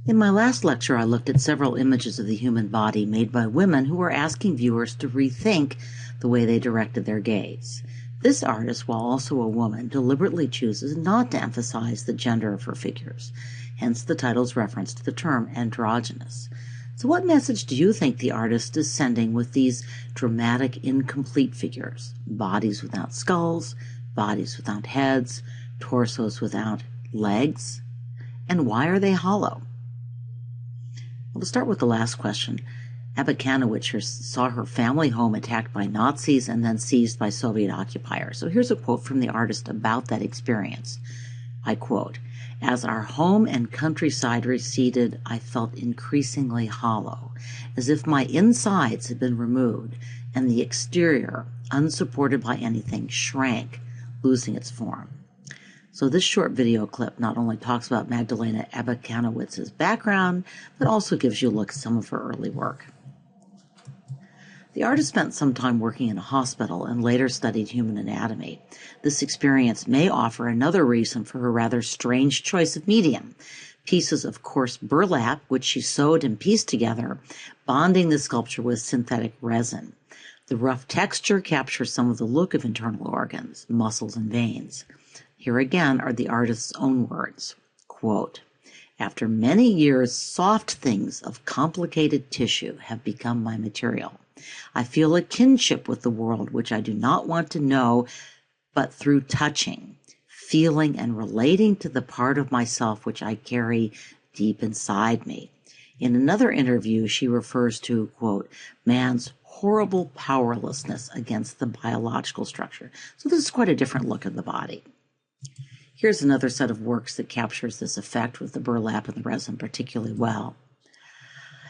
In my last lecture, I looked at several images of the human body made by women who were asking viewers to rethink the way they directed their gaze. This artist, while also a woman, deliberately chooses not to emphasize the gender of her figures, hence the title's reference to the term androgynous. So what message do you think the artist is sending with these dramatic, incomplete figures? Bodies without skulls, bodies without heads, torsos without legs? And why are they hollow? We'll start with the last question. Abakanowicz saw her family home attacked by Nazis and then seized by Soviet occupiers. So here's a quote from the artist about that experience. I quote, "As our home and countryside receded, I felt increasingly hollow, as if my insides had been removed and the exterior, unsupported by anything, shrank, losing its form." So this short video clip not only talks about Magdalena Abakanowicz's background, but also gives you a look at some of her early work. The artist spent some time working in a hospital and later studied human anatomy. This experience may offer another reason for her rather strange choice of medium. Pieces of coarse burlap, which she sewed and pieced together, bonding the sculpture with synthetic resin. The rough texture captures some of the look of internal organs, muscles, and veins. Here again are the artist's own words. Quote, "After many years, soft things of complicated tissue have become my material. I feel a kinship with the world which I do not want to know, but through touching, feeling, and relating to the part of myself which I carry deep inside me." In another interview, she refers to, quote, "man's horrible powerlessness against the biological structure." So this is quite a different look at the body. Here's another set of works that captures this effect with the burlap and the resin particularly well.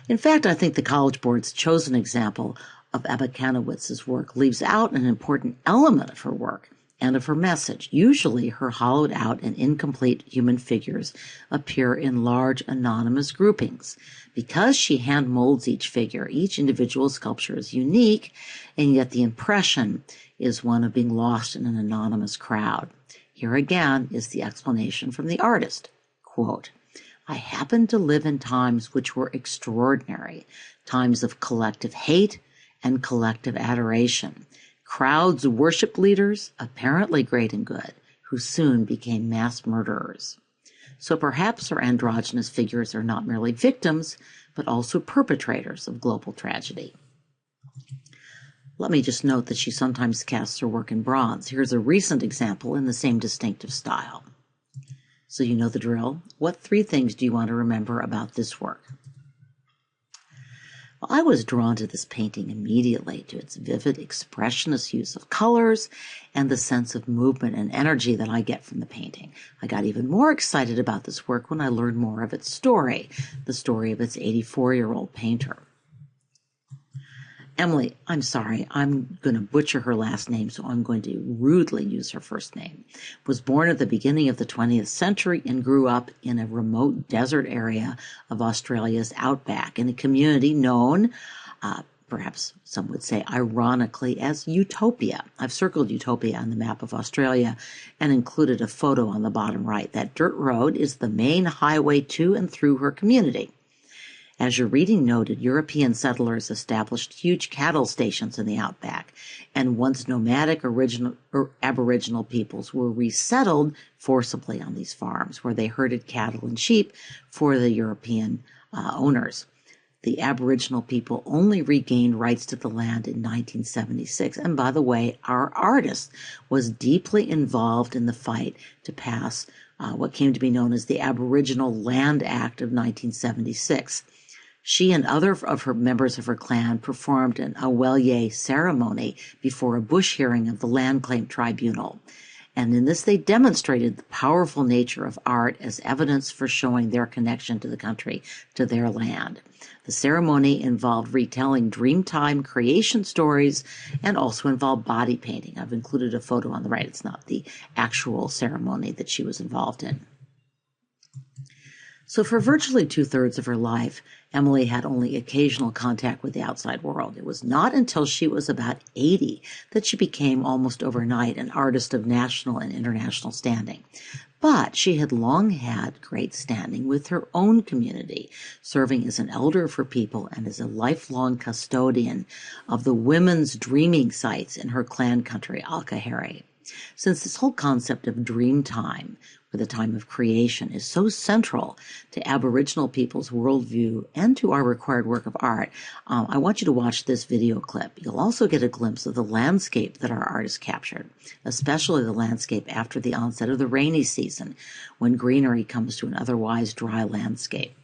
In fact, I think the College Board's chosen example of Abakanowicz's work leaves out an important element of her work and of her message. Usually, her hollowed out and incomplete human figures appear in large anonymous groupings. Because she hand molds each figure, each individual sculpture is unique, and yet the impression is one of being lost in an anonymous crowd. Here again is the explanation from the artist. Quote, "I happened to live in times which were extraordinary, times of collective hate and collective adoration. Crowds worshipped leaders, apparently great and good, who soon became mass murderers." So perhaps her androgynous figures are not merely victims, but also perpetrators of global tragedy. Let me just note that she sometimes casts her work in bronze. Here's a recent example in the same distinctive style. So you know the drill. What 3 things do you want to remember about this work? Well, I was drawn to this painting immediately, to its vivid expressionist use of colors and the sense of movement and energy that I get from the painting. I got even more excited about this work when I learned more of its story, the story of its 84-year-old painter. Emily, I'm sorry, I'm going to butcher her last name, so I'm going to rudely use her first name, was born at the beginning of the 20th century and grew up in a remote desert area of Australia's outback in a community known, perhaps some would say ironically, as Utopia. I've circled Utopia on the map of Australia and included a photo on the bottom right. That dirt road is the main highway to and through her community. As your reading noted, European settlers established huge cattle stations in the outback, and once nomadic Aboriginal peoples were resettled forcibly on these farms, where they herded cattle and sheep for the European owners. The Aboriginal people only regained rights to the land in 1976, and by the way, our artist was deeply involved in the fight to pass what came to be known as the Aboriginal Land Act of 1976. She and other of her members of her clan performed an Awelye ceremony before a bush hearing of the Land Claim Tribunal. And in this, they demonstrated the powerful nature of art as evidence for showing their connection to the country, to their land. The ceremony involved retelling Dreamtime creation stories and also involved body painting. I've included a photo on the right. It's not the actual ceremony that she was involved in. So for virtually two-thirds of her life, Emily had only occasional contact with the outside world. It was not until she was about 80 that she became almost overnight an artist of national and international standing. But she had long had great standing with her own community, serving as an elder for people and as a lifelong custodian of the women's dreaming sites in her clan country, Kngwarreye. Since this whole concept of dream time, or the time of creation, is so central to Aboriginal people's worldview and to our required work of art, I want you to watch this video clip. You'll also get a glimpse of the landscape that our artist captured, especially the landscape after the onset of the rainy season, when greenery comes to an otherwise dry landscape.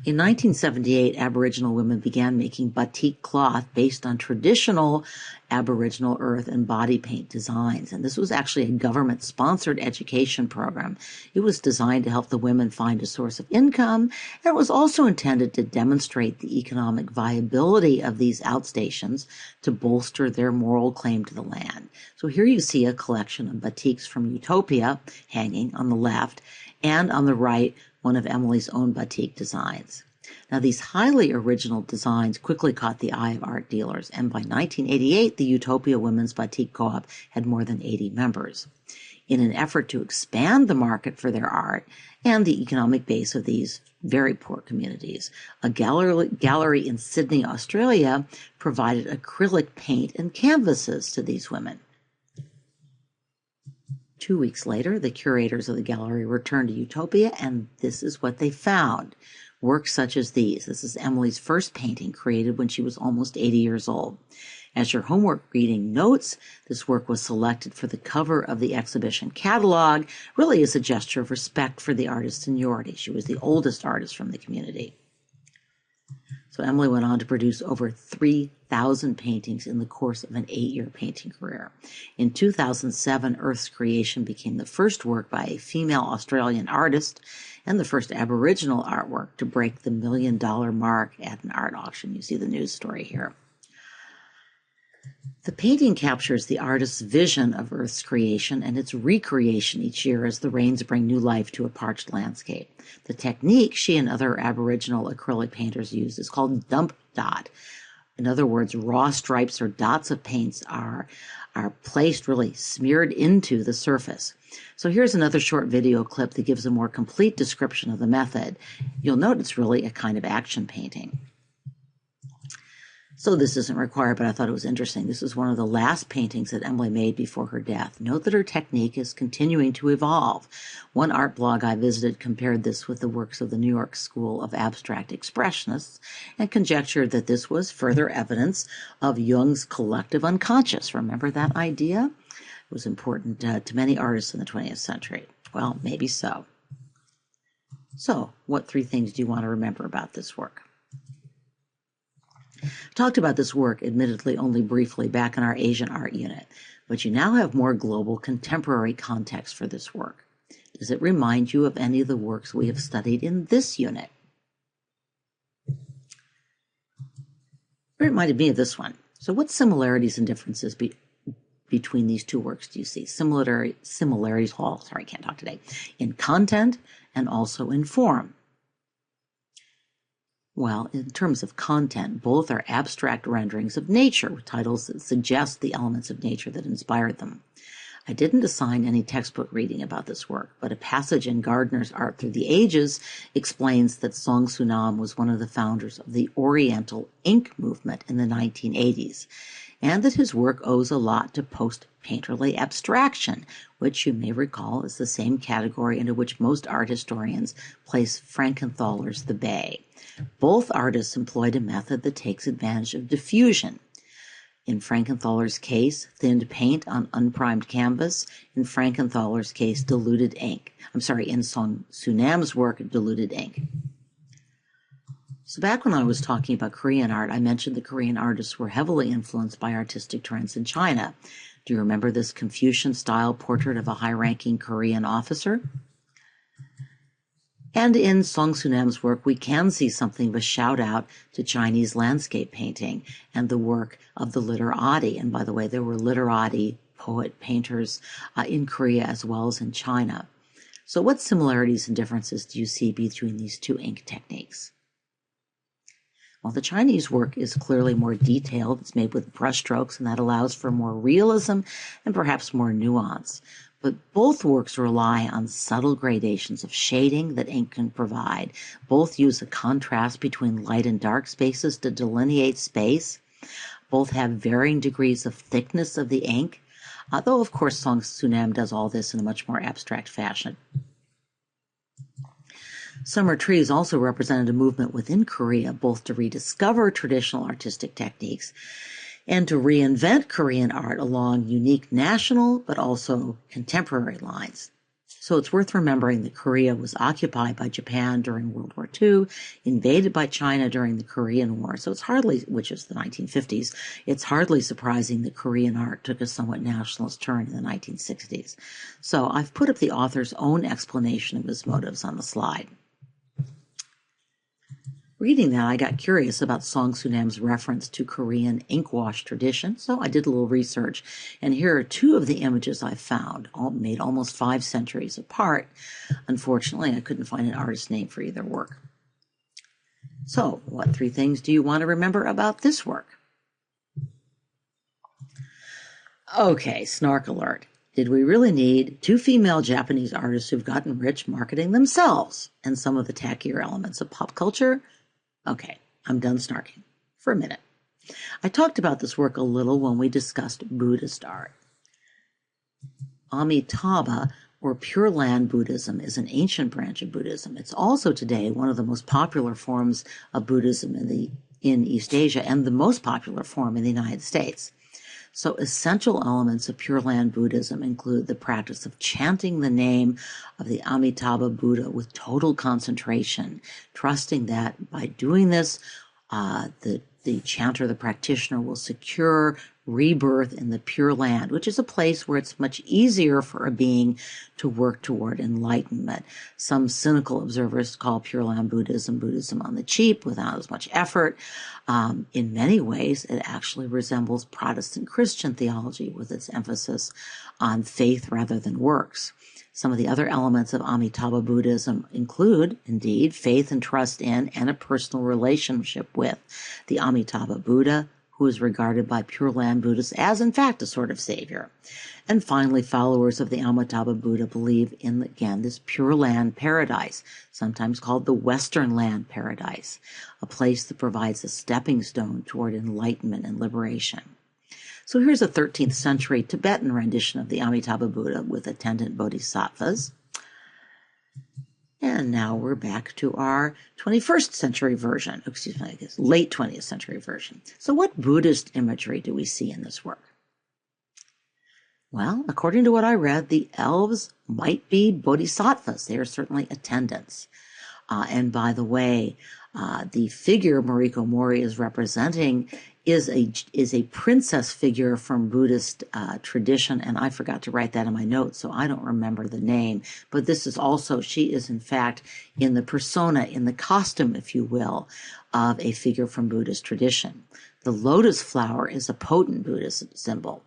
In 1978, Aboriginal women began making batik cloth based on traditional Aboriginal earth and body paint designs. And this was actually a government-sponsored education program. It was designed to help the women find a source of income, and it was also intended to demonstrate the economic viability of these outstations to bolster their moral claim to the land. So here you see a collection of batiks from Utopia hanging on the left, and on the right, one of Emily's own batik designs. Now, these highly original designs quickly caught the eye of art dealers, and by 1988, the Utopia Women's Batik Co-op had more than 80 members. In an effort to expand the market for their art and the economic base of these very poor communities, a gallery in Sydney, Australia, provided acrylic paint and canvases to these women. 2 weeks later, the curators of the gallery returned to Utopia, and this is what they found. Works such as these. This is Emily's first painting, created when she was almost 80 years old. As your homework reading notes, this work was selected for the cover of the exhibition catalog, really as a gesture of respect for the artist's seniority. She was the oldest artist from the community. So Emily went on to produce over 3,000 paintings in the course of an 8-year painting career. In 2007, Earth's Creation became the first work by a female Australian artist and the first Aboriginal artwork to break the $1 million mark at an art auction. You see the news story here. The painting captures the artist's vision of Earth's creation and its recreation each year as the rains bring new life to a parched landscape. The technique she and other Aboriginal acrylic painters used is called dump dot. In other words, raw stripes or dots of paints are placed, really smeared into the surface. So here's another short video clip that gives a more complete description of the method. You'll note it's really a kind of action painting. So this isn't required, but I thought it was interesting. This is one of the last paintings that Emily made before her death. Note that her technique is continuing to evolve. One art blog I visited compared this with the works of the New York School of Abstract Expressionists and conjectured that this was further evidence of Jung's collective unconscious. Remember that idea? It was important to many artists in the 20th century. Well, maybe so. So, what 3 things do you want to remember about this work? Talked about this work, admittedly only briefly, back in our Asian art unit, but you now have more global contemporary context for this work. Does it remind you of any of the works we have studied in this unit? It reminded me of this one. So what similarities and differences between these 2 works do you see? Similarities, can't talk today, in content and also in form. Well, in terms of content, both are abstract renderings of nature with titles that suggest the elements of nature that inspired them. I didn't assign any textbook reading about this work, but a passage in Gardner's Art Through the Ages explains that Song Sunam was one of the founders of the Oriental ink movement in the 1980s, and that his work owes a lot to post-painterly abstraction, which you may recall is the same category into which most art historians place Frankenthaler's The Bay. Both artists employed a method that takes advantage of diffusion. In Frankenthaler's case, thinned paint on unprimed canvas. In Frankenthaler's case, diluted ink. In Song Sunam's work, diluted ink. So back when I was talking about Korean art, I mentioned the Korean artists were heavily influenced by artistic trends in China. Do you remember this Confucian-style portrait of a high-ranking Korean officer? And in Song Sunam's work, we can see something of a shout-out to Chinese landscape painting and the work of the literati. And by the way, there were literati poet painters in Korea as well as in China. So what similarities and differences do you see between these two ink techniques? Well, the Chinese work is clearly more detailed. It's made with brushstrokes, and that allows for more realism and perhaps more nuance. But both works rely on subtle gradations of shading that ink can provide. Both use a contrast between light and dark spaces to delineate space. Both have varying degrees of thickness of the ink, though of course Song Sunam does all this in a much more abstract fashion. Summer Trees also represented a movement within Korea, both to rediscover traditional artistic techniques and to reinvent Korean art along unique national but also contemporary lines. So it's worth remembering that Korea was occupied by Japan during World War II, invaded by China during the Korean War, so it's hardly, which is the 1950s, it's hardly surprising that Korean art took a somewhat nationalist turn in the 1960s. So I've put up the author's own explanation of his motives on the slide. Reading that, I got curious about Song Sunam's reference to Korean inkwash tradition, so I did a little research, and here are two of the images I found, all made almost 5 centuries apart. Unfortunately, I couldn't find an artist's name for either work. So, what 3 things do you want to remember about this work? Okay, snark alert. Did we really need 2 female Japanese artists who've gotten rich marketing themselves and some of the tackier elements of pop culture? Okay, I'm done snarking for a minute. I talked about this work a little when we discussed Buddhist art. Amitabha, or Pure Land Buddhism, is an ancient branch of Buddhism. It's also today one of the most popular forms of Buddhism in East Asia and the most popular form in the United States. So essential elements of Pure Land Buddhism include the practice of chanting the name of the Amitabha Buddha with total concentration, trusting that by doing this, the chanter, the practitioner, will secure rebirth in the Pure Land, which is a place where it's much easier for a being to work toward enlightenment. Some cynical observers call Pure Land Buddhism Buddhism on the cheap, without as much effort. In many ways, it actually resembles Protestant Christian theology with its emphasis on faith rather than works. Some of the other elements of Amitabha Buddhism include, indeed, faith and trust in and a personal relationship with the Amitabha Buddha, who is regarded by Pure Land Buddhists as, in fact, a sort of savior. And finally, followers of the Amitabha Buddha believe in, again, this Pure Land paradise, sometimes called the Western Land paradise, a place that provides a stepping stone toward enlightenment and liberation. So here's a 13th century Tibetan rendition of the Amitabha Buddha with attendant bodhisattvas. And now we're back to our 21st century version, late 20th century version. So what Buddhist imagery do we see in this work? Well, according to what I read, the elves might be bodhisattvas. They are certainly attendants. And by the way, the figure Mariko Mori is representing is a princess figure from Buddhist tradition, and I forgot to write that in my notes, so I don't remember the name. But this is also, she is in fact in the persona, in the costume, if you will, of a figure from Buddhist tradition. The lotus flower is a potent Buddhist symbol.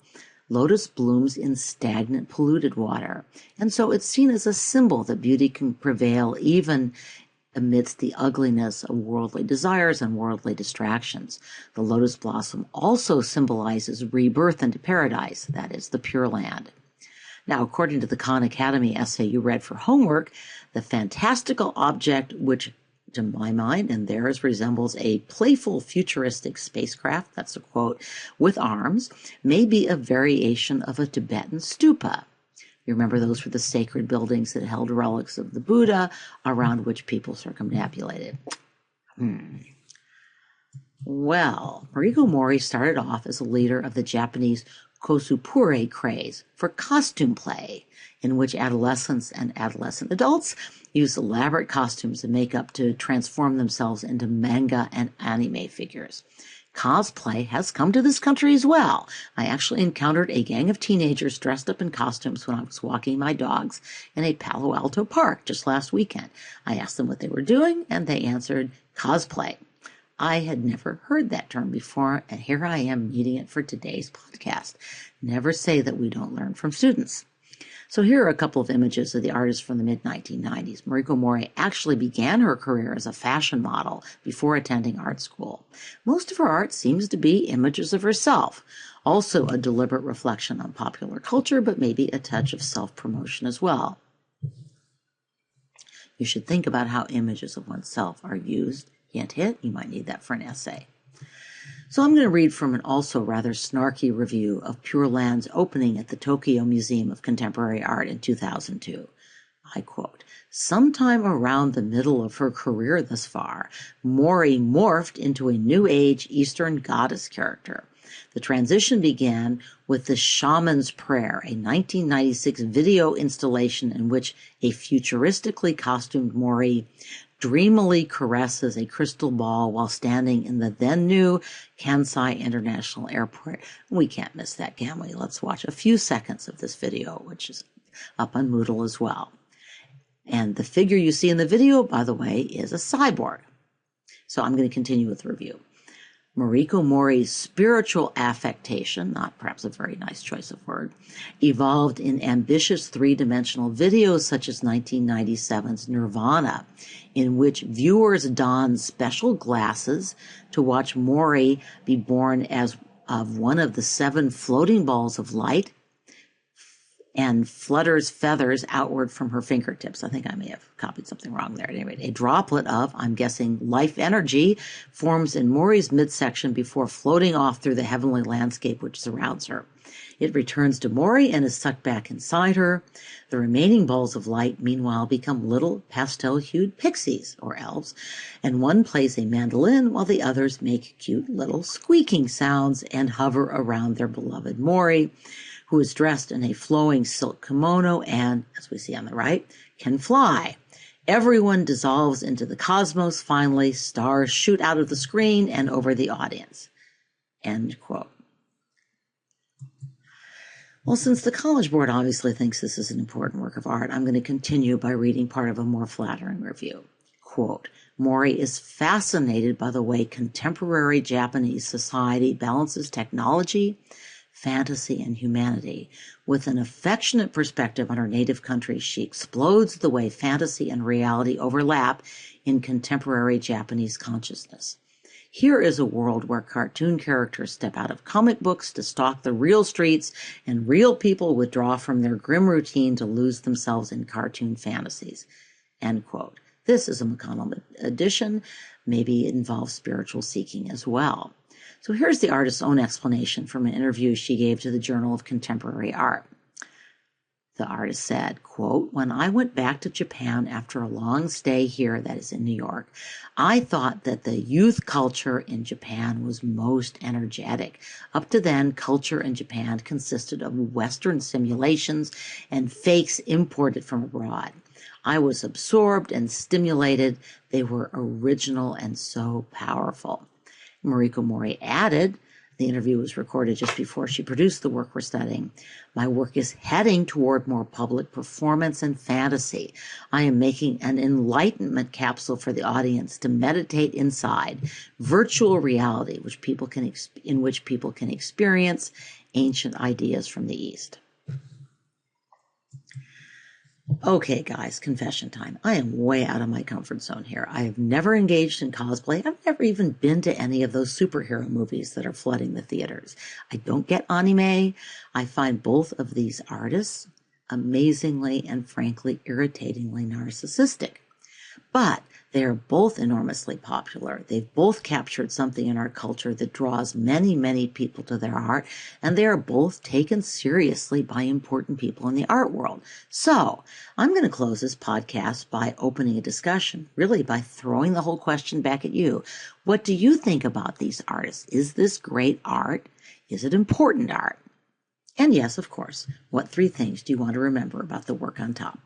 Lotus blooms in stagnant, polluted water, and so it's seen as a symbol that beauty can prevail even amidst the ugliness of worldly desires and worldly distractions. The lotus blossom also symbolizes rebirth into paradise, that is, the Pure Land. Now, according to the Khan Academy essay you read for homework, the fantastical object, which to my mind and theirs resembles a playful futuristic spacecraft, that's a quote, with arms, may be a variation of a Tibetan stupa. You remember those were the sacred buildings that held relics of the Buddha around which people circumambulated. Well, Mariko Mori started off as a leader of the Japanese cosplay craze for costume play, in which adolescents and adolescent adults use elaborate costumes and makeup to transform themselves into manga and anime figures. Cosplay has come to this country as well. I actually encountered a gang of teenagers dressed up in costumes when I was walking my dogs in a Palo Alto park just last weekend. I asked them what they were doing, and they answered cosplay. I had never heard that term before, and here I am needing it for today's podcast. Never say that we don't learn from students. So here are a couple of images of the artist from the mid-1990s. Mariko Mori actually began her career as a fashion model before attending art school. Most of her art seems to be images of herself, also a deliberate reflection on popular culture, but maybe a touch of self-promotion as well. You should think about how images of oneself are used. Hint, hint, you might need that for an essay. So I'm going to read from an also rather snarky review of Pure Land's opening at the Tokyo Museum of Contemporary Art in 2002. I quote, "Sometime around the middle of her career thus far, Mori morphed into a New Age Eastern goddess character. The transition began with The Shaman's Prayer, a 1996 video installation in which a futuristically costumed Mori dreamily caresses a crystal ball while standing in the then new Kansai International Airport." We can't miss that, can we? Let's watch a few seconds of this video, which is up on Moodle as well. And the figure you see in the video, by the way, is a cyborg. So I'm going to continue with the review. Mariko Mori's spiritual affectation, not perhaps a very nice choice of word, evolved in ambitious three-dimensional videos such as 1997's Nirvana, in which viewers don special glasses to watch Mori be born as of one of the 7 floating balls of light and flutters feathers outward from her fingertips. I think I may have copied something wrong there. At any rate, a droplet of, I'm guessing, life energy forms in Mori's midsection before floating off through the heavenly landscape which surrounds her. It returns to Mori and is sucked back inside her. The remaining balls of light, meanwhile, become little pastel-hued pixies, or elves, and one plays a mandolin while the others make cute little squeaking sounds and hover around their beloved Mori, who is dressed in a flowing silk kimono and, as we see on the right, can fly. Everyone dissolves into the cosmos. Finally, stars shoot out of the screen and over the audience. End quote. Well, since the College Board obviously thinks this is an important work of art, I'm going to continue by reading part of a more flattering review. Quote, "Mori is fascinated by the way contemporary Japanese society balances technology, fantasy, and humanity. With an affectionate perspective on her native country, she explodes the way fantasy and reality overlap in contemporary Japanese consciousness. Here is a world where cartoon characters step out of comic books to stalk the real streets, and real people withdraw from their grim routine to lose themselves in cartoon fantasies." End quote. This is a McConnell edition. Maybe it involves spiritual seeking as well. So here's the artist's own explanation from an interview she gave to the Journal of Contemporary Art. The artist said, quote, "When I went back to Japan after a long stay here, that is in New York, I thought that the youth culture in Japan was most energetic. Up to then, culture in Japan consisted of Western simulations and fakes imported from abroad. I was absorbed and stimulated. They were original and so powerful." Mariko Mori added, the interview was recorded just before she produced the work we're studying, "My work is heading toward more public performance and fantasy. I am making an enlightenment capsule for the audience to meditate inside, virtual reality in which people can experience ancient ideas from the East." Okay, guys, confession time. I am way out of my comfort zone here. I have never engaged in cosplay. I've never even been to any of those superhero movies that are flooding the theaters. I don't get anime. I find both of these artists amazingly and frankly irritatingly narcissistic. But they are both enormously popular. They've both captured something in our culture that draws many, many people to their art, and they are both taken seriously by important people in the art world. So I'm going to close this podcast by opening a discussion, really by throwing the whole question back at you. What do you think about these artists? Is this great art? Is it important art? And yes, of course, what 3 things do you want to remember about the work on top?